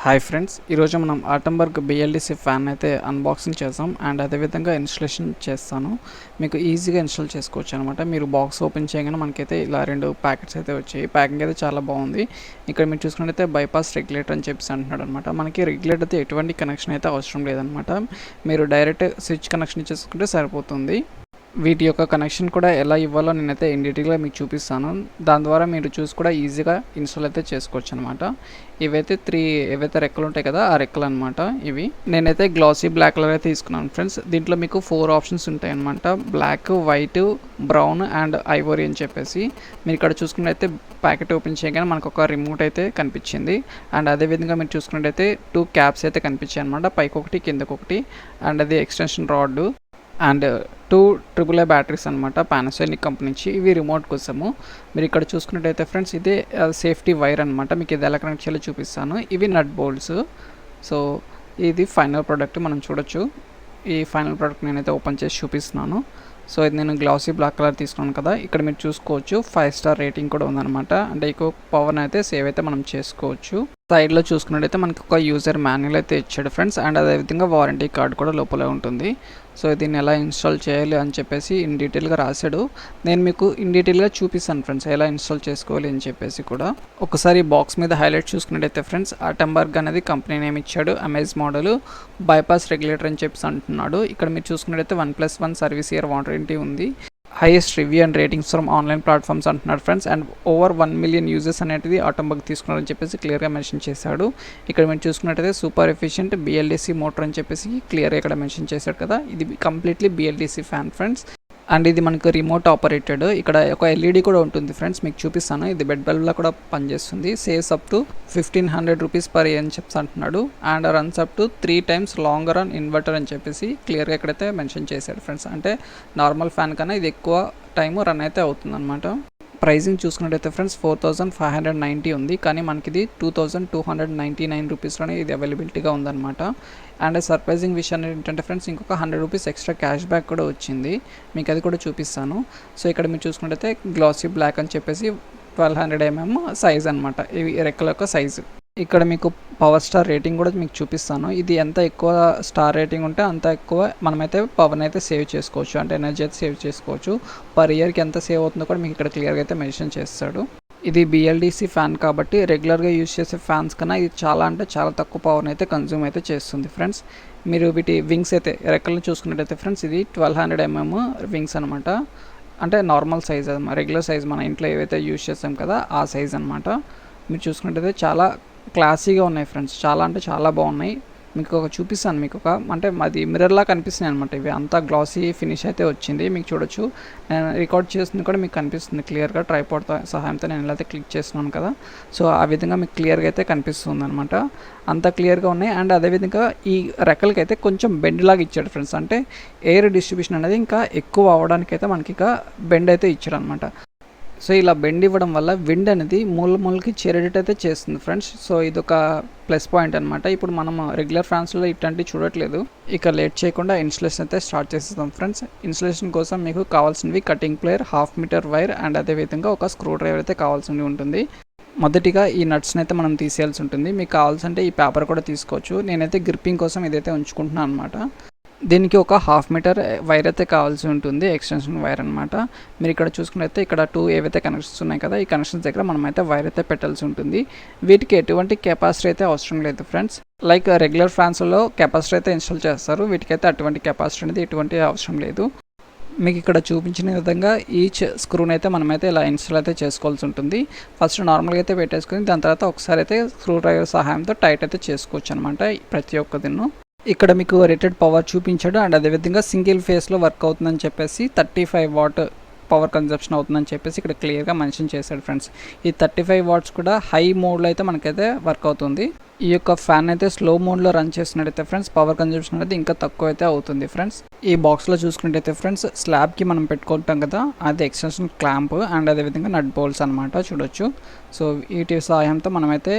Hi friends, ఈరోజు మనం Atomberg BLDC fan అయితే అన్బాక్సింగ్ చేస్తాం అండ్ అదేవిధంగా ఇన్స్టలేషన్ చేస్తాను. మీకు ఈజీగా ఇన్స్టాల్ చేసుకోవచ్చు అనమాట. మీరు బాక్స్ ఓపెన్ చేయగానే మనకైతే ఇలా 2 ప్యాకెట్స్ అయితే వచ్చాయి. ప్యాకింగ్ అయితే చాలా బాగుంది. ఇక్కడ మీరు చూసుకున్నట్టయితే బైపాస్ రెగ్యులేటర్ అని చెప్పేసి అంటున్నాడు అనమాట. మనకి రెగ్యులేటర్ అయితే ఎటువంటి కనెక్షన్ అయితే అవసరం లేదనమాట. మీరు డైరెక్ట్ స్విచ్ కనెక్షన్ ఇచ్చేసుకుంటే సరిపోతుంది. వీటి యొక్క కనెక్షన్ కూడా ఎలా ఇవ్వాలో నేనైతే ఇన్ డీటెయిల్గా మీకు చూపిస్తాను. దాని ద్వారా మీరు చూసి కూడా ఈజీగా ఇన్స్టాల్ అయితే చేసుకోవచ్చు అనమాట. ఇవైతే 3 ఏవైతే రెక్కలు ఉంటాయి కదా, ఆ రెక్కలు అనమాట ఇవి. నేనైతే గ్లాసీ బ్లాక్ కలర్ అయితే తీసుకున్నాను ఫ్రెండ్స్. దీంట్లో మీకు 4 ఆప్షన్స్ ఉంటాయి అనమాట. Black, white, brown and ivory అని చెప్పేసి. మీరు ఇక్కడ చూసుకున్నట్టయితే ప్యాకెట్ ఓపెన్ చేయగానే మనకు ఒక రిమోట్ అయితే కనిపించింది. అండ్ అదేవిధంగా మీరు చూసుకున్నట్టయితే 2 క్యాప్స్ అయితే కనిపించాయి అనమాట. పైకి ఒకటి, కిందకి ఒకటి. అండ్ అది extension rod and 2 AAA batteries అనమాట, పానాసోనిక్ కంపెనీ నుంచి. ఇవి రిమోట్ కోసము. మీరు ఇక్కడ చూసుకున్నట్టయితే ఫ్రెండ్స్, ఇదే సేఫ్టీ వైర్ అనమాట. మీకు ఇది ఎలా కనెక్ట్ చేయాలో చూపిస్తాను. ఇవి నట్ బోల్ట్స్. సో ఇది ఫైనల్ ప్రోడక్ట్ మనం చూడొచ్చు. ఈ ఫైనల్ ప్రోడక్ట్ నేనైతే ఓపెన్ చేసి చూపిస్తున్నాను. సో ఇది నేను గ్లాసీ బ్లాక్ కలర్ తీసుకున్నాను కదా, ఇక్కడ మీరు చూసుకోవచ్చు 5 స్టార్ రేటింగ్ కూడా ఉందన్నమాట. అంటే ఎక్కువ పవర్ని అయితే సేవ్ అయితే మనం చేసుకోవచ్చు. సైడ్లో చూసుకున్నట్టయితే మనకి ఒక యూజర్ మాన్యువల్ అయితే ఇచ్చాడు ఫ్రెండ్స్. అండ్ అదేవిధంగా వారంటీ కార్డ్ కూడా లోపలే ఉంటుంది. సో దీన్ని ఎలా ఇన్స్టాల్ చేయాలి అని చెప్పేసి ఇన్ డీటెయిల్గా రాశాడు. నేను మీకు ఇన్ డీటెయిల్గా చూపిస్తాను ఫ్రెండ్స్, ఎలా ఇన్స్టాల్ చేసుకోవాలి అని చెప్పేసి కూడా. ఒకసారి బాక్స్ మీద హైలైట్ చూసుకున్నట్టయితే ఫ్రెండ్స్, అటంబర్గ్ అనేది కంపెనీ నేమ్ ఇచ్చాడు. అమెజ్ మోడల్ బైపాస్ రెగ్యులేటర్ అని చెప్పేసి అంటున్నాడు. ఇక్కడ మీరు చూసుకున్నట్టయితే 1+1 సర్వీస్ ఇయర్ వారంటీ ఉంది. Highest review and ratings from online platforms అంటున్నాడు friends. And over 1 million users అనేది ఆటోంబర్గ్ తీసుకున్నారని చెప్పేసి క్లియర్గా మెన్షన్ చేశాడు. ఇక్కడ మీరు చూసుకున్నట్టయితే సూపర్ ఎఫిషియంట్ BLDC మోటార్ అని చెప్పేసి క్లియర్గా ఇక్కడ మెన్షన్ చేశాడు కదా. ఇది completely BLDC fan friends. And ఇది మనకు రిమోట్ ఆపరేటెడ్. ఇక్కడ ఒక LED కూడా ఉంటుంది ఫ్రెండ్స్, మీకు చూపిస్తాను. ఇది బెడ్ బల్బ్లా కూడా పనిచేస్తుంది. Saves up to 1500 rupees per year అని చెప్పి అంటున్నాడు. And runs up to 3 times longer on inverter అని చెప్పేసి క్లియర్గా ఇక్కడైతే మెన్షన్ చేశాడు ఫ్రెండ్స్. అంటే నార్మల్ ఫ్యాన్ కన్నా ఇది ఎక్కువ టైం రన్ అయితే అవుతుంది అనమాట. ప్రైజింగ్ చూసుకున్నట్టయితే ఫ్రెండ్స్ 4590 ఉంది, కానీ మనకి ఇది 2299 రూపీస్లోనే ఇది అవైలబిలిటీగా ఉందన్నమాట. అండ్ సర్ప్రైజింగ్ విషయం ఏంటంటే ఫ్రెండ్స్, ఇంకొక 100 రూపీస్ ఎక్స్ట్రా క్యాష్ బ్యాక్ కూడా వచ్చింది. మీకు అది కూడా చూపిస్తాను. సో ఇక్కడ మీరు చూసుకున్నట్టయితే గ్లాసీ బ్లాక్ అని చెప్పేసి 1200 mm సైజ్ అనమాట. ఇవి రెక్కల యొక్క సైజు. ఇక్కడ మీకు పవర్ స్టార్ రేటింగ్ కూడా మీకు చూపిస్తాను. ఇది ఎంత ఎక్కువ స్టార్ రేటింగ్ ఉంటే అంత ఎక్కువ మనమైతే పవర్ని అయితే సేవ్ చేసుకోవచ్చు, అంటే ఎనర్జీ అయితే సేవ్ చేసుకోవచ్చు. పర్ ఇయర్కి ఎంత సేవ్ అవుతుందో కూడా మీకు ఇక్కడ క్లియర్గా అయితే మెన్షన్ చేస్తాడు. ఇది BLDC ఫ్యాన్ కాబట్టి రెగ్యులర్గా యూజ్ చేసే ఫ్యాన్స్ కన్నా ఇది చాలా అంటే చాలా తక్కువ పవర్ని అయితే కన్జ్యూమ్ అయితే చేస్తుంది ఫ్రెండ్స్. మీరు వీటి వింగ్స్ అయితే రెక్కలను చూసుకున్నట్టయితే ఫ్రెండ్స్, ఇది 1200 mm వింగ్స్ అనమాట. అంటే నార్మల్ సైజ్, అది రెగ్యులర్ సైజ్, మన ఇంట్లో ఏవైతే యూజ్ చేస్తాం కదా ఆ సైజ్ అనమాట. మీరు చూసుకున్నట్టయితే చాలా క్లాసీగా ఉన్నాయి ఫ్రెండ్స్, చాలా అంటే చాలా బాగున్నాయి. మీకు ఒక చూపిస్తాను. మీకు ఒక అంటే అది మిర్రర్లా కనిపిస్తున్నాయి అనమాట. ఇవి అంతా గ్లాసీ ఫినిష్ అయితే వచ్చింది, మీకు చూడొచ్చు. నేను రికార్డ్ చేస్తుంది కూడా మీకు కనిపిస్తుంది క్లియర్గా. ట్రైపాడ్ సహాయంతో నేను ఇలా అయితే క్లిక్ చేస్తున్నాను కదా, సో ఆ విధంగా మీకు క్లియర్గా అయితే కనిపిస్తుంది అనమాట. అంత క్లియర్గా ఉన్నాయి. అండ్ అదేవిధంగా ఈ రెక్కలకి అయితే కొంచెం బెండ్ లాగా ఇచ్చాడు ఫ్రెండ్స్. అంటే ఎయిర్ డిస్ట్రిబ్యూషన్ అనేది ఇంకా ఎక్కువ అవ్వడానికి అయితే మనకి ఇక బెండ్ అయితే ఇచ్చాడు అనమాట. సో ఇలా బెండ్ ఇవ్వడం వల్ల విండ్ అనేది మూలకి చేరేటట్టు అయితే చేస్తుంది ఫ్రెండ్స్. సో ఇది ఒక ప్లస్ పాయింట్ అనమాట. ఇప్పుడు మనం రెగ్యులర్ ఫ్యాన్స్లో ఇట్లాంటివి చూడట్లేదు. ఇక లేట్ చేయకుండా ఇన్స్టలేషన్ అయితే స్టార్ట్ చేసేద్దాం ఫ్రెండ్స్. ఇన్స్టలేషన్ కోసం మీకు కావాల్సినవి cutting plier, 1/2 metre wire and అదేవిధంగా ఒక స్క్రూ డ్రైవర్ అయితే కావాల్సి ఉంటుంది. మొదటిగా ఈ నట్స్ని అయితే మనం తీసేయాల్సి ఉంటుంది. మీకు కావాల్సింటే ఈ పేపర్ కూడా తీసుకోవచ్చు. నేనైతే గ్రిప్పింగ్ కోసం ఇదైతే ఉంచుకుంటున్నాను అనమాట. దీనికి ఒక 1/2 మీటర్ వైర్ అయితే కావాల్సి ఉంటుంది, ఎక్స్టెన్షన్ వైర్ అనమాట. మీరు ఇక్కడ చూసుకున్నట్లయితే ఇక్కడ 2 ఏవైతే కనెక్షన్స్ ఉన్నాయి కదా, ఈ కనెక్షన్స్ దగ్గర మనమైతే వైర్ అయితే పెట్టాల్సి ఉంటుంది. వీటికి ఎటువంటి కెపాసిటీ అయితే అవసరం లేదు ఫ్రెండ్స్. లైక్ రెగ్యులర్ ఫ్యాన్స్లో కెపాసిటీ అయితే ఇన్స్టాల్ చేస్తారు, వీటికైతే అటువంటి కెపాసిటీ అనేది ఎటువంటి అవసరం లేదు. మీకు ఇక్కడ చూపించిన విధంగా ఈచ్ స్క్రూని అయితే మనమైతే ఇలా ఇన్స్టాల్ అయితే చేసుకోవాల్సి ఉంటుంది. ఫస్ట్ నార్మల్గా అయితే పెట్టేసుకుని దాని తర్వాత ఒకసారి అయితే స్క్రూ డ్రైవర్ సహాయంతో టైట్ అయితే చేసుకోవచ్చు అనమాట ప్రతి ఒక్క దిన్ను. ఇక్కడ మీకు రేటెడ్ పవర్ చూపించాడు. అండ్ అదేవిధంగా సింగిల్ ఫేస్లో వర్క్ అవుతుందని చెప్పేసి 35 వాట్ పవర్ కన్జప్షన్ అవుతుందని చెప్పేసి ఇక్కడ క్లియర్గా మెన్షన్ చేశాడు ఫ్రెండ్స్. ఈ 35 వాట్స్ కూడా హై మోడ్లో అయితే మనకైతే వర్క్ అవుతుంది. ఈ యొక్క ఫ్యాన్ అయితే స్లో మోడ్లో రన్ చేసినట్టయితే ఫ్రెండ్స్ పవర్ కన్జప్షన్ అనేది ఇంకా తక్కువ అయితే అవుతుంది ఫ్రెండ్స్. ఈ బాక్స్లో చూసుకున్నట్టయితే ఫ్రెండ్స్, స్లాబ్కి మనం పెట్టుకుంటాం కదా, అది ఎక్స్టెన్షన్ క్లాంప్ అండ్ అదేవిధంగా నట్ బోల్ట్స్ అనమాట, చూడొచ్చు. సో వీటి సహాయంతో మనమైతే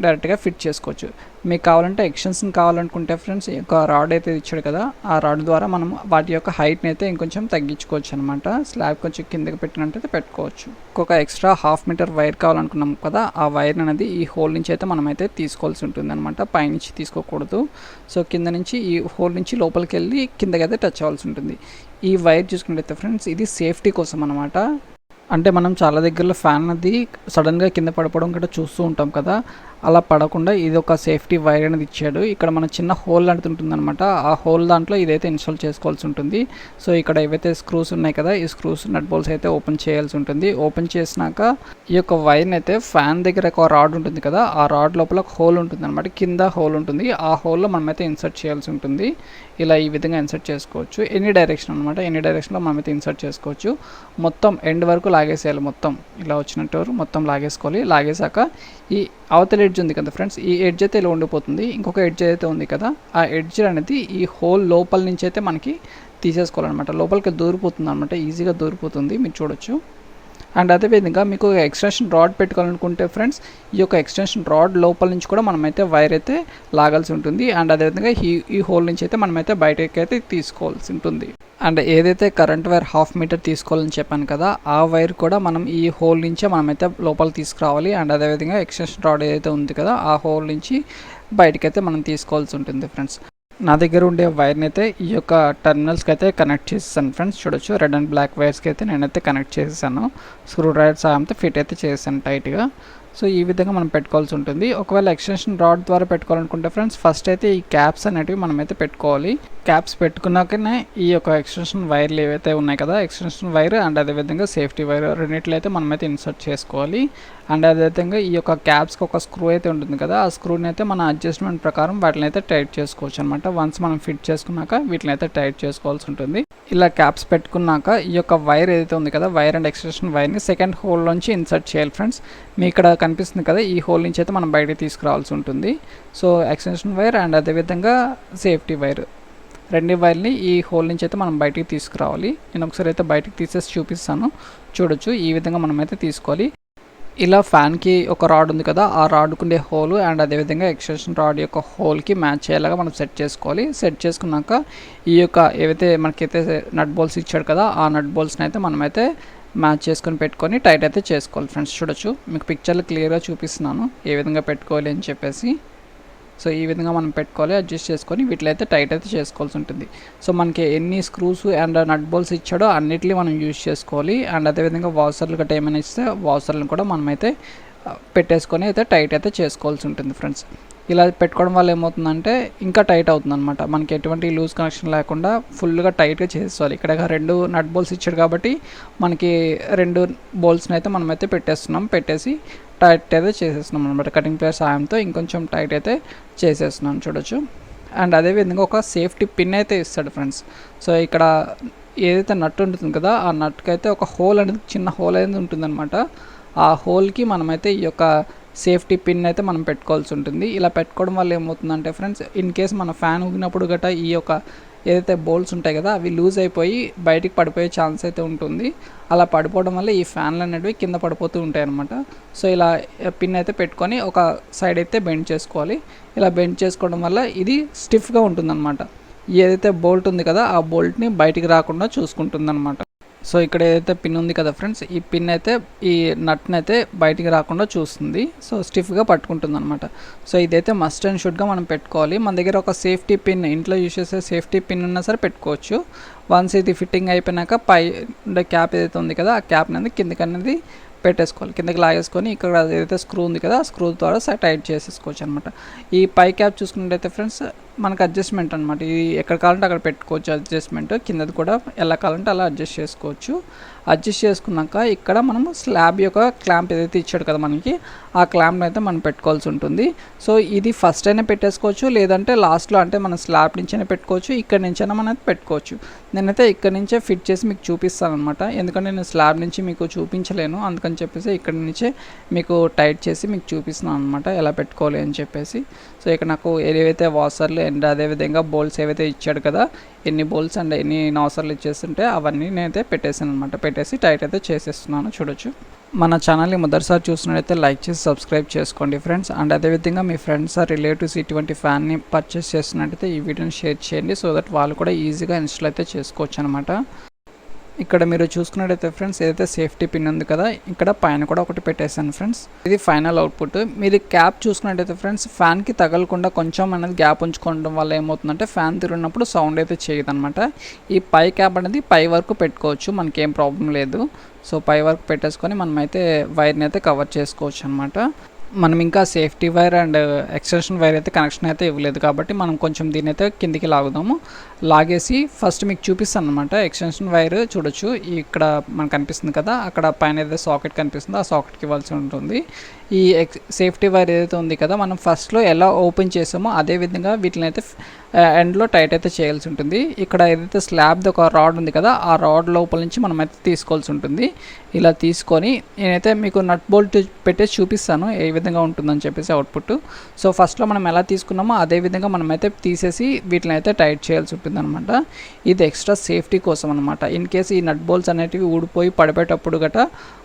డైరెక్ట్గా ఫిట్ చేసుకోవచ్చు. మీకు కావాలంటే ఎక్స్టెన్షన్ కావాలనుకుంటే ఫ్రెండ్స్ ఒక రాడ్ అయితే ఇచ్చాడు కదా, ఆ రాడ్ ద్వారా మనం వాటి యొక్క హైట్ని అయితే ఇంకొంచెం తగ్గించుకోవచ్చు అనమాట. స్లాబ్ కొంచెం కిందకి పెట్టినట్టయితే పెట్టుకోవచ్చు. ఇంకొక ఎక్స్ట్రా 1/2 మీటర్ వైర్ కావాలనుకున్నాం కదా, ఆ వైర్ అనేది ఈ హోల్ నుంచి అయితే మనమైతే తీసుకోవాల్సి ఉంటుంది అనమాట. పైనుంచి తీసుకోకూడదు. సో కింద నుంచి ఈ హోల్ నుంచి లోపలికి వెళ్ళి కిందకైతే టచ్ అవ్వాల్సి ఉంటుంది. ఈ వైర్ చూసుకుంటే ఫ్రెండ్స్ ఇది సేఫ్టీ కోసం అనమాట. అంటే మనం చాలా దగ్గరలో ఫ్యాన్ అది సడన్గా కింద పడిపోవడం గట్రా చూస్తూ ఉంటాం కదా, అలా పడకుండా ఇది ఒక సేఫ్టీ వైర్ అనేది ఇచ్చాడు. ఇక్కడ మన చిన్న హోల్ లాంటిది ఉంటుందన్నమాట. ఆ హోల్ దాంట్లో ఇదైతే ఇన్స్టాల్ చేసుకోవాల్సి ఉంటుంది. సో ఇక్కడ ఏవైతే స్క్రూస్ ఉన్నాయి కదా, ఈ స్క్రూస్ నట్ బోల్స్ అయితే ఓపెన్ చేయాల్సి ఉంటుంది. ఓపెన్ చేసినాక ఈ యొక్క వైర్ని అయితే ఫ్యాన్ దగ్గర ఒక రాడ్ ఉంటుంది కదా, ఆ రాడ్ లోపల ఒక హోల్ ఉంటుంది అనమాట. కింద హోల్ ఉంటుంది, ఆ హోల్లో మనమైతే ఇన్సర్ట్ చేయాల్సి ఉంటుంది. ఇలా ఈ విధంగా ఇన్సర్ట్ చేసుకోవచ్చు. ఎనీ డైరెక్షన్ అనమాట, ఎనీ డైరెక్షన్లో మనమైతే ఇన్సర్ట్ చేసుకోవచ్చు. మొత్తం ఎండ్ వరకు లాగేసేయాలి. మొత్తం ఇలా వచ్చినట్టు మొత్తం లాగేసుకోవాలి. లాగేసాక ఈ అవతల ఎడ్జ్ ఉంది కదా ఫ్రెండ్స్, ఈ ఎడ్జ్ అయితే ఇలా ఉండిపోతుంది. ఇంకొక ఎడ్జ్ అయితే ఉంది కదా, ఆ ఎడ్జ్ అనేది ఈ హోల్ లోపల నుంచి అయితే మనకి తీసేసుకోవాలన్నమాట. లోపలికి దూరిపోతుంది అనమాట, ఈజీగా దూరిపోతుంది, మీరు చూడొచ్చు. అండ్ అదేవిధంగా మీకు ఎక్స్టెన్షన్ రాడ్ పెట్టుకోవాలనుకుంటే ఫ్రెండ్స్, ఈ యొక్క ఎక్స్టెన్షన్ రాడ్ లోపల నుంచి కూడా మనమైతే వైర్ అయితే లాగాల్సి ఉంటుంది. అండ్ అదేవిధంగా ఈ హోల్ నుంచి అయితే మనమైతే బయటకి అయితే తీసుకోవాల్సి ఉంటుంది. అండ్ ఏదైతే కరెంట్ వైర్ 1/2 మీటర్ తీసుకోవాలని చెప్పాను కదా, ఆ వైర్ కూడా మనం ఈ హోల్ నుంచే మనమైతే లోపల తీసుకురావాలి. అండ్ అదేవిధంగా ఎక్స్టెన్షన్ రాడ్ ఏదైతే ఉంది కదా, ఆ హోల్ నుంచి బయటకైతే మనం తీసుకోవాల్సి ఉంటుంది ఫ్రెండ్స్. నా దగ్గర ఉండే వైర్ని అయితే ఈ యొక్క టర్మినల్స్కి అయితే కనెక్ట్ చేసేసాను ఫ్రెండ్స్. చూడొచ్చు, రెడ్ అండ్ బ్లాక్ వైర్స్కి అయితే నేనైతే కనెక్ట్ చేసేసాను. స్క్రూ డ్రైవర్ సాయంతో ఫిట్ అయితే చేసాను టైట్గా. సో ఈ విధంగా మనం పెట్టుకోవాల్సి ఉంటుంది. ఒకవేళ ఎక్స్టెన్షన్ రాడ్ ద్వారా పెట్టుకోవాలనుకుంటే ఫ్రెండ్స్, ఫస్ట్ అయితే ఈ క్యాప్స్ అనేటివి మనమైతే పెట్టుకోవాలి. క్యాప్స్ పెట్టుకున్నాకనే ఈ యొక్క ఎక్స్టెన్షన్ వైర్లు ఏవైతే ఉన్నాయి కదా, ఎక్స్టెన్షన్ వైర్ అండ్ అదేవిధంగా సేఫ్టీ వైర్ రెండింటిలో అయితే మనమైతే ఇన్సర్ట్ చేసుకోవాలి. అండ్ అదేవిధంగా ఈ యొక్క క్యాప్స్కి ఒక స్క్రూ అయితే ఉంటుంది కదా, ఆ స్క్రూని అయితే మన అడ్జస్ట్మెంట్ ప్రకారం వాటిని అయితే టైట్ చేసుకోవచ్చు అనమాట. వన్స్ మనం ఫిట్ చేసుకున్నాక వీటిని అయితే టైట్ చేసుకోవాల్సి ఉంటుంది. ఇలా క్యాప్స్ పెట్టుకున్నాక ఈ యొక్క వైర్ ఏదైతే ఉంది కదా, వైర్ అండ్ ఎక్స్టెన్షన్ వైర్ని సెకండ్ హోల్ నుంచి ఇన్సర్ట్ చేయాలి ఫ్రెండ్స్. మీ ఇక్కడ కనిపిస్తుంది కదా, ఈ హోల్ నుంచి అయితే మనం బయటకి తీసుకురావాల్సి ఉంటుంది. సో ఎక్స్టెన్షన్ వైర్ అండ్ అదేవిధంగా సేఫ్టీ వైర్ రెండు వైర్ని ఈ హోల్ నుంచి అయితే మనం బయటికి తీసుకురావాలి. నేను ఒకసారి అయితే బయటికి తీసేసి చూపిస్తాను. చూడొచ్చు, ఈ విధంగా మనమైతే తీసుకోవాలి. ఇలా ఫ్యాన్కి ఒక రాడ్ ఉంది కదా, ఆ రాడ్కుండే హోల్ అండ్ అదేవిధంగా ఎక్స్టెన్షన్ రాడ్ యొక్క హోల్కి మ్యాచ్ అయ్యేలాగా మనం సెట్ చేసుకోవాలి. సెట్ చేసుకున్నాక ఈ యొక్క ఏవైతే మనకైతే నట్ బోల్స్ ఇచ్చాడు కదా, ఆ నట్ బోల్స్ని అయితే మనమైతే మ్యాచ్ చేసుకొని పెట్టుకొని టైట్ అయితే చేసుకోవాలి ఫ్రెండ్స్. చూడొచ్చు, మీకు పిక్చర్లో క్లియర్గా చూపిస్తున్నాను ఏ విధంగా పెట్టుకోవాలి అని చెప్పేసి. సో ఈ విధంగా మనం పెట్టుకోవాలి, అడ్జస్ట్ చేసుకొని వీటిలో అయితే టైట్ అయితే చేసుకోవాల్సి ఉంటుంది. సో మనకి ఎన్ని స్క్రూస్ అండ్ నట్ బోల్స్ ఇచ్చాడో అన్నిటిని మనం యూజ్ చేసుకోవాలి. అండ్ అదేవిధంగా వాసర్లు గట్రా ఏమైనా ఇస్తే వాసర్లను కూడా మనమైతే పెట్టేసుకొని అయితే టైట్ అయితే చేసుకోవాల్సి ఉంటుంది ఫ్రెండ్స్. ఇలా పెట్టుకోవడం వల్ల ఏమవుతుందంటే ఇంకా టైట్ అవుతుంది అనమాట. మనకి ఎటువంటి లూజ్ కనెక్షన్ లేకుండా ఫుల్గా టైట్గా చేసుకోవాలి. ఇక్కడ 2 నట్ బోల్స్ ఇచ్చాడు కాబట్టి మనకి 2 బోల్స్ని అయితే మనమైతే పెట్టేస్తున్నాం. పెట్టేసి టైట్ అయితే చేసేస్తున్నాం అనమాట. కటింగ్ ప్లేస్ సాయంతో ఇంకొంచెం టైట్ అయితే చేసేస్తున్నాం, చూడొచ్చు. అండ్ అదేవిధంగా ఒక సేఫ్టీ పిన్ అయితే ఇస్తాడు ఫ్రెండ్స్. సో ఇక్కడ ఏదైతే నట్ ఉంటుంది కదా, ఆ నట్కి అయితే ఒక హోల్ అనేది చిన్న హోల్ అనేది ఉంటుందన్నమాట. ఆ హోల్కి మనమైతే ఈ యొక్క సేఫ్టీ పిన్ అయితే మనం పెట్టుకోవాల్సి ఉంటుంది. ఇలా పెట్టుకోవడం వల్ల ఏమవుతుందంటే ఫ్రెండ్స్, ఇన్ కేస్ మన ఫ్యాన్ ఊగినప్పుడు గట్రా ఈ యొక్క ఏదైతే బోల్స్ ఉంటాయి కదా, అవి లూజ్ అయిపోయి బయటికి పడిపోయే ఛాన్స్ అయితే ఉంటుంది. అలా పడిపోవడం వల్ల ఈ ఫ్యాన్లు అనేవి కింద పడిపోతూ ఉంటాయి అన్నమాట. సో ఇలా పిన్ అయితే పెట్టుకొని ఒక సైడ్ అయితే బెండ్ చేసుకోవాలి. ఇలా బెండ్ చేసుకోవడం వల్ల ఇది స్టిఫ్గా ఉంటుందన్నమాట. ఏదైతే బోల్ట్ ఉంది కదా, ఆ బోల్ట్ని బయటికి రాకుండా చూసుకుంటుందన్నమాట. సో ఇక్కడ ఏదైతే పిన్ ఉంది కదా ఫ్రెండ్స్, ఈ పిన్ అయితే ఈ నట్ని అయితే బయటికి రాకుండా చూస్తుంది. సో స్టిఫ్గా పట్టుకుంటుంది అనమాట. సో ఇదైతే మస్ట్ అండ్ షుడ్గా మనం పెట్టుకోవాలి. మన దగ్గర ఒక సేఫ్టీ పిన్, ఇంట్లో యూజ్ చేసే సేఫ్టీ పిన్ ఉన్నా సరే పెట్టుకోవచ్చు. వన్స్ ఇది ఫిట్టింగ్ అయిపోయినాక పై ఉండే క్యాప్ ఏదైతే ఉంది కదా, ఆ క్యాప్ అనేది కిందకి అనేది పెట్టేసుకోవాలి. కిందకి లాగేసుకొని ఇక్కడ ఏదైతే స్క్రూ ఉంది కదా, ఆ స్క్రూ ద్వారా టైట్ చేసేసుకోవచ్చు అనమాట. ఈ పై క్యాప్ చూసుకున్నట్టయితే ఫ్రెండ్స్ మనకు అడ్జస్ట్మెంట్ అనమాట. ఇది ఎక్కడ కావాలంటే అక్కడ పెట్టుకోవచ్చు అడ్జస్ట్మెంట్. కిందది కూడా ఎలా కావాలంటే అలా అడ్జస్ట్ చేసుకోవచ్చు. అడ్జస్ట్ చేసుకున్నాక ఇక్కడ మనము స్లాబ్ యొక్క క్లాంప్ ఏదైతే ఇచ్చాడు కదా మనకి, ఆ క్లాంప్ని అయితే మనం పెట్టుకోవాల్సి ఉంటుంది. సో ఇది ఫస్ట్ అయినా పెట్టేసుకోవచ్చు, లేదంటే లాస్ట్లో అంటే మనం స్లాబ్ నుంచైనా పెట్టుకోవచ్చు, ఇక్కడ నుంచైనా మనం పెట్టుకోవచ్చు. నేనైతే ఇక్కడ నుంచే ఫిట్ చేసి మీకు చూపిస్తాను అనమాట. ఎందుకంటే నేను స్లాబ్ నుంచి మీకు చూపించలేను, అందుకని చెప్పేసి ఇక్కడ నుంచే మీకు టైట్ చేసి మీకు చూపిస్తున్నాను అనమాట ఎలా పెట్టుకోవాలి అని చెప్పేసి. సో ఇక్కడ నాకు ఏవైతే వాసర్లు అండ్ అదేవిధంగా బోల్స్ ఏవైతే ఇచ్చాడు కదా, ఎన్ని బోల్స్ అండ్ ఎన్ని నాసర్లు ఇచ్చేస్తుంటే అవన్నీ నేనైతే పెట్టేసాను అనమాట. పెట్టేసి టైట్ అయితే చేసేస్తున్నాను, చూడొచ్చు. మన ఛానల్ని మొదటిసారి చూసినట్లయితే లైక్ చేసి సబ్స్క్రైబ్ చేసుకోండి ఫ్రెండ్స్. అండ్ అదేవిధంగా మీ ఫ్రెండ్స్ ఆర్ రిలేటివ్స్ ఇటువంటి ఫ్యాన్ని పర్చేస్ చేస్తున్నట్టయితే ఈ వీడియోని షేర్ చేయండి, సో దట్ వాళ్ళు కూడా ఈజీగా ఇన్స్టాల్ అయితే చేసుకోవచ్చు అనమాట. ఇక్కడ మీరు చూసుకున్నట్టయితే ఫ్రెండ్స్ ఏదైతే సేఫ్టీ పిన్ ఉంది కదా, ఇక్కడ పైన కూడా ఒకటి పెట్టేశాను ఫ్రెండ్స్. ఇది ఫైనల్ అవుట్పుట్. మీరు క్యాప్ చూసుకున్నట్టయితే ఫ్రెండ్స్ ఫ్యాన్కి తగలకుండా కొంచెం అనేది గ్యాప్ ఉంచుకోవడం వల్ల ఏమవుతుందంటే ఫ్యాన్ తిరిగినప్పుడు సౌండ్ అయితే చేయదు అనమాట. ఈ పై క్యాప్ అనేది పై వరకు పెట్టుకోవచ్చు, మనకేం ప్రాబ్లం లేదు. సో పై వరకు పెట్టేసుకొని మనమైతే వైర్ని అయితే కవర్ చేసుకోవచ్చు అనమాట. మనం ఇంకా safety wire and extension wire అయితే కనెక్షన్ అయితే ఇవ్వలేదు కాబట్టి మనం కొంచెం దీని అయితే కిందికి లాగుదాము. లాగేసి ఫస్ట్ మీకు చూపిస్తాను అనమాట. ఎక్స్టెన్షన్ వైర్ చూడొచ్చు, ఇక్కడ మనకు కనిపిస్తుంది కదా, అక్కడ పైన ఏదైతే సాకెట్ కనిపిస్తుందో ఆ సాకెట్కి ఇవ్వాల్సి ఉంటుంది. ఈ సేఫ్టీ వైర్ ఏదైతే ఉంది కదా, మనం ఫస్ట్లో ఎలా ఓపెన్ చేసామో అదే విధంగా వీటిని అయితే ఎండ్లో టైట్ అయితే చేయాల్సి ఉంటుంది. ఇక్కడ ఏదైతే స్లాబ్ది ఒక రాడ్ ఉంది కదా, ఆ రాడ్ లోపల నుంచి మనం అయితే తీసుకోవాల్సి ఉంటుంది. ఇలా తీసుకొని నేనైతే మీకు నట్ బోల్ట్ పెట్టేసి చూపిస్తాను ఏ విధంగా ఉంటుందని చెప్పేసి అవుట్పుట్. సో ఫస్ట్లో మనం ఎలా తీసుకున్నామో అదే విధంగా మనమైతే తీసేసి వీటిని అయితే టైట్ చేయాల్సి ఉంటుంది అనమాట. ఇది ఎక్స్ట్రా సేఫ్టీ కోసం అనమాట. ఇన్ కేసు ఈ నట్ బోల్ట్స్ అనేటివి ఊడిపోయి పడిపోయేటప్పుడు గట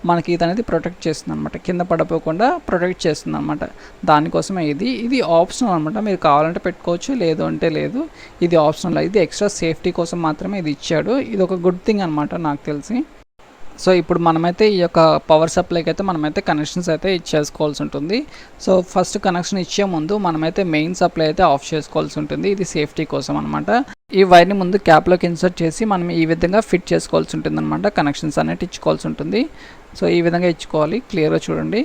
మనకి ఇది అనేది ప్రొటెక్ట్ చేస్తుంది అనమాట, కింద పడిపోకుండా ప్రొటెక్ట్ చేస్తుంది అనమాట. దానికోసమే ఇది ఆప్షనల్ అనమాట. మీరు కావాలంటే పెట్టుకోవచ్చు, లేదు అంటే లేదు. ఇది ఆప్షనల్, ఇది ఎక్స్ట్రా సేఫ్టీ కోసం మాత్రమే ఇది ఇచ్చాడు. ఇది ఒక గుడ్ థింగ్ అనమాట నాకు తెలిసి. సో ఇప్పుడు మనమైతే ఈ యొక్క పవర్ సప్లైకి అయితే మనమైతే కనెక్షన్స్ అయితే ఇచ్చేసుకోవాల్సి ఉంటుంది. సో ఫస్ట్ కనెక్షన్ ఇచ్చే ముందు మనమైతే మెయిన్ సప్లై అయితే ఆఫ్ చేసుకోవాల్సి ఉంటుంది. ఇది సేఫ్టీ కోసం అనమాట. ఈ వైర్ని ముందు క్యాప్లోకి ఇన్సర్ట్ చేసి మనం ఈ విధంగా ఫిట్ చేసుకోవాల్సి ఉంటుంది అనమాట. కనెక్షన్స్ అనేవి ఇచ్చుకోవాల్సి ఉంటుంది. సో ఈ విధంగా ఇచ్చుకోవాలి, క్లియర్గా చూడండి.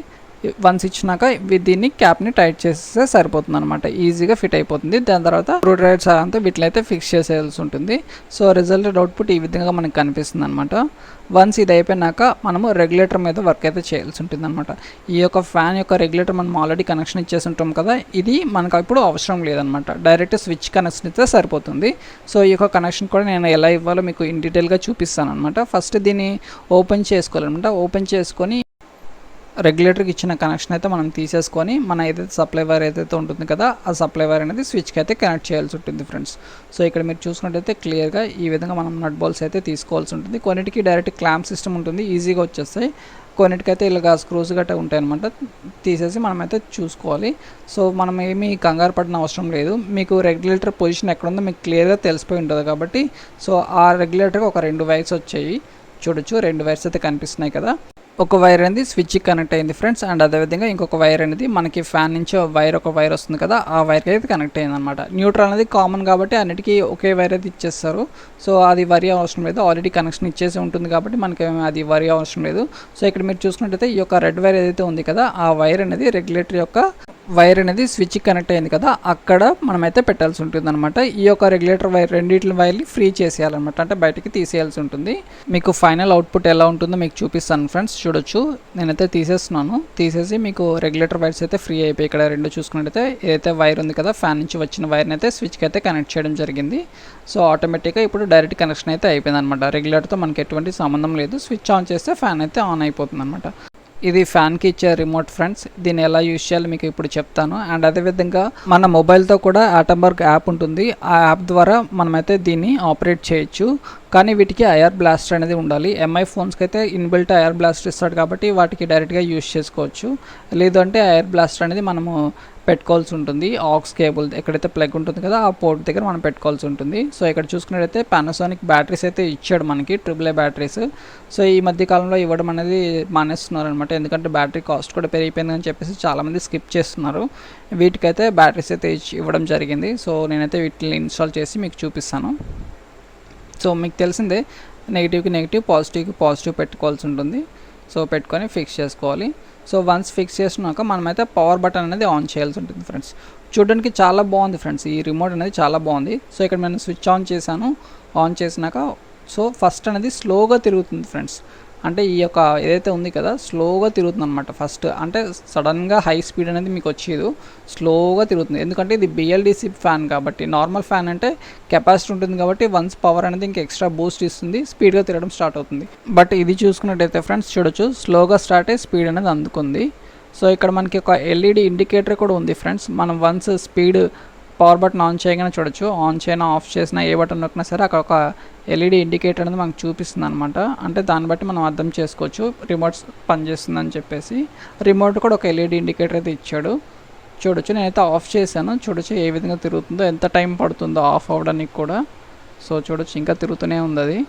వన్స్ ఇచ్చినాక దీన్ని క్యాప్ని టైట్ చేస్తే సరిపోతుంది అనమాట, ఈజీగా ఫిట్ అయిపోతుంది. దాని తర్వాత స్క్రూ డ్రైవర్స్ అంతా వీటిలో అయితే ఫిక్స్ చేసేయాల్సి ఉంటుంది. సో రిజల్టెడ్ అవుట్పుట్ ఈ విధంగా మనకు కనిపిస్తుంది అనమాట. వన్స్ ఇది అయిపోయినాక మనము రెగ్యులేటర్ మీద వర్క్ అయితే చేయాల్సి ఉంటుంది అనమాట. ఈ యొక్క ఫ్యాన్ యొక్క రెగ్యులేటర్ మనం ఆల్రెడీ కనెక్షన్ ఇచ్చేసి ఉంటాం కదా, ఇది మనకు ఇప్పుడు అవసరం లేదనమాట. డైరెక్ట్ స్విచ్ కనెక్షన్ ఇస్తే సరిపోతుంది. సో ఈ యొక్క కనెక్షన్ కూడా నేను ఎలా ఇవ్వాలో మీకు ఇన్ డీటెయిల్గా చూపిస్తాను అనమాట. ఫస్ట్ దీన్ని ఓపెన్ చేసుకోవాలన్నమాట. ఓపెన్ చేసుకొని రెగ్యులేటర్కి ఇచ్చిన కనెక్షన్ అయితే మనం తీసేసుకొని మన ఏదైతే సప్లై వైర్ ఏదైతే ఉంటుంది కదా, ఆ సప్లై వైర్ అనేది స్విచ్కి అయితే కనెక్ట్ చేయాల్సి ఉంటుంది ఫ్రెండ్స్. సో ఇక్కడ మీరు చూసుకున్నట్టయితే క్లియర్గా ఈ విధంగా మనం నట్ బోల్స్ అయితే తీసుకోవాల్సి ఉంటుంది. కొన్నిటికి డైరెక్ట్ క్లాంప్ సిస్టమ్ ఉంటుంది, ఈజీగా వచ్చేస్తాయి. కొన్నిటికైతే ఇలాగ స్క్రూస్ గట్రా ఉంటాయన్నమాట, తీసేసి మనమైతే చూసుకోవాలి. సో మనం ఏమీ కంగారు పడిన అవసరం లేదు. మీకు రెగ్యులేటర్ పొజిషన్ ఎక్కడ ఉందో మీకు క్లియర్గా తెలిసిపోయి ఉంటుంది కాబట్టి. సో ఆ రెగ్యులేటర్కి ఒక 2 వైర్స్ వచ్చాయి చూడొచ్చు, 2 వైర్స్ అయితే కనిపిస్తున్నాయి కదా. ఒక వైర్ అనేది స్విచ్కి కనెక్ట్ అయింది ఫ్రెండ్స్. అండ్ అదేవిధంగా ఇంకొక వైర్ అనేది మనకి ఫ్యాన్ నుంచి ఒక వైర్ వస్తుంది కదా, ఆ వైర్కి అయితే కనెక్ట్ అయింది అనమాట. న్యూట్రల్ అనేది కామన్ కాబట్టి అన్నిటికీ ఒకే వైర్ అయితే ఇచ్చేస్తారు. సో అది వరి అవసరం లేదు, ఆల్రెడీ కనెక్షన్ ఇచ్చేసి ఉంటుంది కాబట్టి మనకి అది వరి అవసరం లేదు. సో ఇక్కడ మీరు చూసుకున్నట్టయితే ఈ యొక్క రెడ్ వైర్ ఏదైతే ఉంది కదా, ఆ వైర్ అనేది రెగ్యులేటర్ యొక్క వైర్ అనేది స్విచ్కి కనెక్ట్ అయింది కదా, అక్కడ మనమైతే పెట్టాల్సి ఉంటుంది అనమాట. ఈ యొక్క రెగ్యులేటర్ వైర్ రెండింటి వైర్ని ఫ్రీ చేసేయాలన్నమాట, అంటే బయటికి తీసేయాల్సి ఉంటుంది. మీకు ఫైనల్ అవుట్పుట్ ఎలా ఉంటుందో మీకు చూపిస్తాను ఫ్రెండ్స్. చూడొచ్చు, నేనైతే తీసేస్తున్నాను. తీసేసి మీకు రెగ్యులేటర్ వైర్స్ అయితే ఫ్రీ అయిపోయి ఇక్కడ 2 చూసుకున్నట్టయితే ఏదైతే వైర్ ఉంది కదా, ఫ్యాన్ నుంచి వచ్చిన వైర్ని అయితే స్విచ్కి అయితే కనెక్ట్ చేయడం జరిగింది. సో ఆటోమేటిక్గా ఇప్పుడు డైరెక్ట్ కనెక్షన్ అయితే అయిపోయింది అనమాట. రెగ్యులేటర్తో మనకి ఎటువంటి సంబంధం లేదు. స్విచ్ ఆన్ చేస్తే ఫ్యాన్ అయితే ఆన్ అయిపోతుంది అనమాట. ఇది ఫ్యాన్కి ఇచ్చే రిమోట్ ఫ్రెండ్స్. దీన్ని ఎలా యూజ్ చేయాలో మీకు ఇప్పుడు చెప్తాను. అండ్ అదేవిధంగా మన మొబైల్తో కూడా ఆటంబర్గ్ యాప్ ఉంటుంది. ఆ యాప్ ద్వారా మనమైతే దీన్ని ఆపరేట్ చేయొచ్చు. కానీ వీటికి ఐఆర్ బ్లాస్టర్ అనేది ఉండాలి. ఎంఐ ఫోన్స్కి అయితే ఇన్బిల్ట్ ఐఆర్ బ్లాస్టర్ ఇస్తాడు కాబట్టి వాటికి డైరెక్ట్గా యూజ్ చేసుకోవచ్చు. లేదంటే ఐఆర్ బ్లాస్టర్ అనేది మనము పెట్టుకోవాల్సి ఉంటుంది. ఆక్స్ కేబుల్ ఎక్కడైతే ప్లగ్ ఉంటుంది కదా, ఆ పోర్ట్ దగ్గర మనం పెట్టుకోవాల్సి ఉంటుంది. సో ఇక్కడ చూసుకున్నట్టయితే పానాసోనిక్ బ్యాటరీస్ అయితే ఇచ్చాడు మనకి, AAA బ్యాటరీస్. సో ఈ మధ్య కాలంలో ఇవ్వడం అనేది మానేస్తున్నారు అనమాట, ఎందుకంటే బ్యాటరీ కాస్ట్ కూడా పెరిగిపోయిందని చెప్పేసి చాలామంది స్కిప్ చేస్తున్నారు. వీటికైతే బ్యాటరీస్ అయితే ఇవ్వడం జరిగింది. సో నేనైతే వీటిని ఇన్స్టాల్ చేసి మీకు చూపిస్తాను. సో మీకు తెలిసిందే, నెగిటివ్కి నెగిటివ్, పాజిటివ్కి పాజిటివ్ పెట్టుకోవాల్సి ఉంటుంది. సో పెట్టుకొని ఫిక్స్ చేసుకోవాలి. సో వన్స్ ఫిక్స్ చేసినాక మనమైతే పవర్ బటన్ అనేది ఆన్ చేయాల్సి ఉంటుంది ఫ్రెండ్స్. చూడడానికి చాలా బాగుంది ఫ్రెండ్స్, ఈ రిమోట్ అనేది చాలా బాగుంది. సో ఇక్కడ నేను స్విచ్ ఆన్ చేశాను. ఆన్ చేసినాక సో ఫస్ట్ అనేది స్లోగా తిరుగుతుంది ఫ్రెండ్స్. అంటే ఈ యొక్క ఏదైతే ఉంది కదా, స్లోగా తిరుగుతుంది అనమాట. ఫస్ట్ అంటే సడన్గా హై స్పీడ్ అనేది మీకు వచ్చేది, స్లోగా తిరుగుతుంది. ఎందుకంటే ఇది BLDC ఫ్యాన్ కాబట్టి. నార్మల్ ఫ్యాన్ అంటే కెపాసిటీ ఉంటుంది కాబట్టి వన్స్ పవర్ అనేది ఇంకా ఎక్స్ట్రా బూస్ట్ ఇస్తుంది, స్పీడ్గా తిరగడం స్టార్ట్ అవుతుంది. బట్ ఇది చూసుకున్నట్టయితే ఫ్రెండ్స్ చూడొచ్చు, స్లోగా స్టార్ట్ అయ్యి స్పీడ్ అనేది అందుకుంది. సో ఇక్కడ మనకి ఒక LED ఇండికేటర్ కూడా ఉంది ఫ్రెండ్స్. మనం once speed power button on చేయగానే చూడొచ్చు, ఆన్ చేయనా ఆఫ్ చేసినా ఏ బటన్ నొక్కినా సరే అక్కడ ఒక ఎల్ఈడి ఇండికేటర్ అనేది మనకు చూపిస్తుంది అనమాట. అంటే దాన్ని బట్టి మనం అర్థం చేసుకోవచ్చు రిమోట్ పనిచేస్తుందని చెప్పేసి. రిమోట్ కూడా ఒక ఎల్ఈడి ఇండికేటర్ అయితే ఇచ్చాడు. చూడొచ్చు నేనైతే ఆఫ్ చేశాను, చూడొచ్చు ఏ విధంగా తిరుగుతుందో, ఎంత టైం పడుతుందో ఆఫ్ అవ్వడానికి కూడా. సో చూడొచ్చు ఇంకా తిరుగుతూనే ఉంది అది.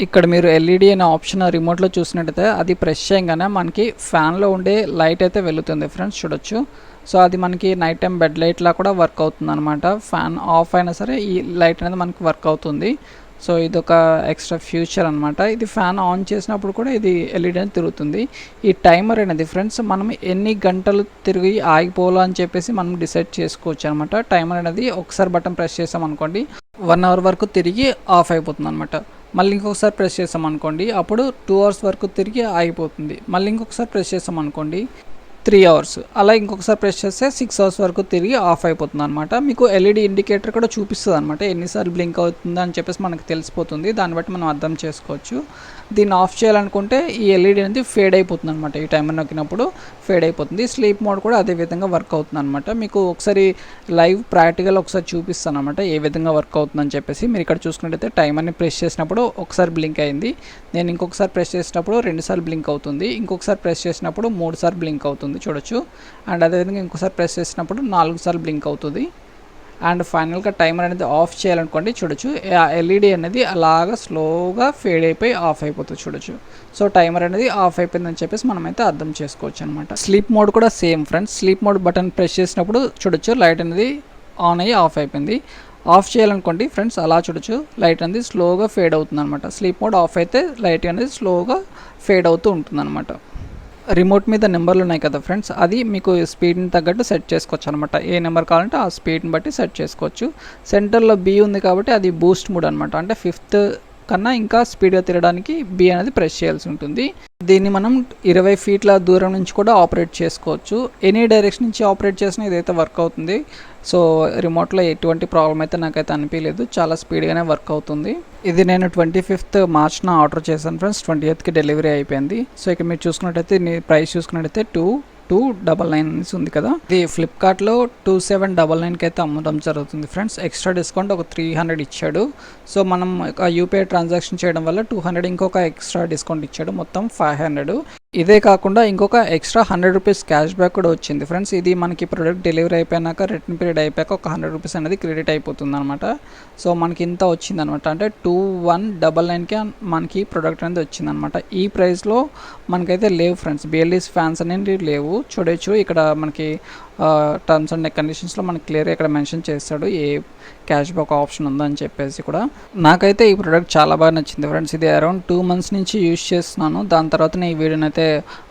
ఇక్కడ మీరు ఎల్ఈడి అనే ఆప్షన్ రిమోట్లో చూసినట్టయితే అది ప్రెస్ చేయగానే మనకి ఫ్యాన్లో ఉండే లైట్ అయితే వెలుగుతుంది ఫ్రెండ్స్, చూడొచ్చు. సో అది మనకి నైట్ టైం బెడ్ లైట్లా కూడా వర్క్ అవుతుంది అనమాట. ఫ్యాన్ ఆఫ్ అయినా సరే ఈ లైట్ అనేది మనకి వర్క్ అవుతుంది. సో ఇది ఒక ఎక్స్ట్రా ఫ్యూచర్ అనమాట. ఇది ఫ్యాన్ ఆన్ చేసినప్పుడు కూడా ఇది ఎల్ఈడి అనేది తిరుగుతుంది. ఈ టైమర్ అనేది ఫ్రెండ్స్ మనం ఎన్ని గంటలు తిరిగి ఆగిపోవాలో అని చెప్పేసి మనం డిసైడ్ చేసుకోవచ్చు అనమాట. టైమర్ అనేది ఒకసారి బటన్ ప్రెస్ చేసాం అనుకోండి 1 అవర్ వరకు తిరిగి ఆఫ్ అయిపోతుంది అనమాట. మళ్ళీ ఇంకొకసారి ప్రెస్ చేసాం అనుకోండి అప్పుడు 2 అవర్స్ వరకు తిరిగి ఆగిపోతుంది. మళ్ళీ ఇంకొకసారి ప్రెస్ చేసాం అనుకోండి 3 అవర్స్, అలా ఇంకొకసారి ప్రెస్ చేస్తే 6 అవర్స్ వరకు తిరిగి ఆఫ్ అయిపోతుంది అనమాట. మీకు ఎల్ఈడి ఇండికేటర్ కూడా చూపిస్తుంది అనమాట, ఎన్నిసార్లు బ్లింక్ అవుతుందా అని చెప్పేసి మనకు తెలిసిపోతుంది. దాన్ని బట్టి మనం అర్థం చేసుకోవచ్చు. దీన్ని ఆఫ్ చేయాలనుకుంటే ఈ ఎల్ఈడి అనేది ఫేడ్ అయిపోతుంది అనమాట. ఈ టైమర్ నొక్కినప్పుడు ఫేడ్ అయిపోతుంది. స్లీప్ మోడ్ కూడా అదే విధంగా వర్క్ అవుతుంది అనమాట. మీకు ఒకసారి లైవ్ ప్రాక్టికల్ ఒకసారి చూపిస్తాను అనమాట ఏ విధంగా వర్క్ అవుతుందని చెప్పేసి. మీరు ఇక్కడ చూసుకున్నట్టయితే టైమర్ని ప్రెస్ చేసినప్పుడు ఒకసారి బ్లింక్ అయింది, నేను ఇంకొకసారి ప్రెస్ చేసినప్పుడు 2 సార్లు బ్లింక్ అవుతుంది, ఇంకొకసారి ప్రెస్ చేసినప్పుడు 3 సార్లు బ్లింక్ అవుతుంది చూడొచ్చు. అండ్ అదేవిధంగా ఇంకోసారి ప్రెస్ చేసినప్పుడు 4 సార్లు బ్లింక్ అవుతుంది. అండ్ ఫైనల్గా టైమర్ అనేది ఆఫ్ చేయాలనుకోండి చూడొచ్చు, ఆ ఎల్ఈడి అనేది అలాగా స్లోగా ఫేడ్ అయిపోయి ఆఫ్ అయిపోతుంది చూడొచ్చు. సో టైమర్ అనేది ఆఫ్ అయిపోయిందని చెప్పేసి మనమైతే అర్థం చేసుకోవచ్చు అనమాట. స్లీప్ మోడ్ కూడా same friends, sleep mode button press చేసినప్పుడు చూడొచ్చు లైట్ అనేది ఆన్ అయ్యి ఆఫ్ అయిపోయింది. ఆఫ్ చేయాలనుకోండి ఫ్రెండ్స్ అలా చూడొచ్చు లైట్ అనేది స్లోగా ఫేడ్ అవుతుంది అనమాట. స్లీప్ మోడ్ ఆఫ్ అయితే లైట్ అనేది స్లోగా ఫేడ్ అవుతూ ఉంటుంది అనమాట. రిమోట్ మీద నెంబర్లు ఉన్నాయి కదా ఫ్రెండ్స్, అది మీకు స్పీడ్ని తగ్గట్టు సెట్ చేసుకోవచ్చు అనమాట. ఏ నెంబర్ కావాలంటే ఆ స్పీడ్ని బట్టి సెట్ చేసుకోవచ్చు. సెంటర్లో బి ఉంది కాబట్టి అది బూస్ట్ మోడ్ అనమాట. అంటే 5th కన్నా ఇంకా స్పీడ్గా తిరగడానికి బి అనేది ప్రెస్ చేయాల్సి ఉంటుంది. దీన్ని మనం 20 ఫీట్ల దూరం నుంచి కూడా ఆపరేట్ చేసుకోవచ్చు. ఎనీ డైరెక్షన్ నుంచి ఆపరేట్ చేసినా ఇదైతే వర్క్ అవుతుంది. సో రిమోట్లో ఎటువంటి ప్రాబ్లం అయితే నాకైతే అనిపించలేదు, చాలా స్పీడ్గానే వర్క్ అవుతుంది. ఇది నేను 25th మార్చ్న ఆర్డర్ చేశాను ఫ్రెండ్స్, 28th డెలివరీ అయిపోయింది. సో ఇక్కడ మీరు చూసుకున్నట్టయితే ప్రైస్ చూసుకున్నట్టయితే 2299 ఉంది కదా. ఇది ఫ్లిప్కార్ట్లో 2799కి అయితే అమ్మడం జరుగుతుంది ఫ్రెండ్స్. ఎక్స్ట్రా డిస్కౌంట్ ఒక 300 ఇచ్చాడు. సో మనం యూపీఐ ట్రాన్సాక్షన్ చేయడం వల్ల 200 ఇంకొక ఎక్స్ట్రా డిస్కౌంట్ ఇచ్చాడు, మొత్తం 500. ఇదే కాకుండా ఇంకొక ఎక్స్ట్రా 100 రూపీస్ క్యాష్ బ్యాక్ కూడా వచ్చింది ఫ్రెండ్స్. ఇది మనకి ప్రొడక్ట్ డెలివరీ అయిపోయాక రిటర్న్ పీరియడ్ అయిపోయాక ఒక 100 రూపీస్ అనేది క్రెడిట్ అయిపోతుంది అనమాట. సో మనకి ఇంత వచ్చింది అనమాట, అంటే 2199కి మనకి ప్రొడక్ట్ అనేది వచ్చింది అనమాట. ఈ ప్రైస్లో మనకైతే లేవు ఫ్రెండ్స్, బిఎల్డీసీ ఫ్యాన్స్ అనేవి లేవు. చూడొచ్చు ఇక్కడ మనకి టర్మ్స్ అండ్ కండిషన్స్లో మనకి క్లియర్గా ఇక్కడ మెన్షన్ చేస్తాడు ఏ క్యాష్ బ్యాక్ ఆప్షన్ ఉందని చెప్పేసి కూడా. నాకైతే ఈ ప్రోడక్ట్ చాలా బాగా నచ్చింది ఫ్రెండ్స్. ఇది అరౌండ్ 2 months నుంచి యూజ్ చేస్తున్నాను. దాని తర్వాతనే ఈ వీడియోని అయితే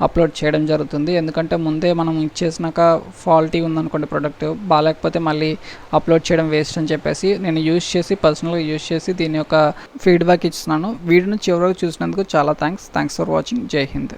అప్లోడ్ చేయడం జరుగుతుంది. ఎందుకంటే ముందే మనం ఇచ్చేసినాక ఫాల్టీ ఉందనుకోండి ప్రోడక్ట్ బాగాలేకపోతే మళ్ళీ అప్లోడ్ చేయడం వేస్ట్ అని చెప్పేసి నేను యూజ్ చేసి పర్సనల్గా యూజ్ చేసి దీని యొక్క ఫీడ్బ్యాక్ ఇస్తున్నాను. వీడియోని చివరికి చూసినందుకు చాలా థ్యాంక్స్ ఫర్ వాచింగ్. జై హింద్.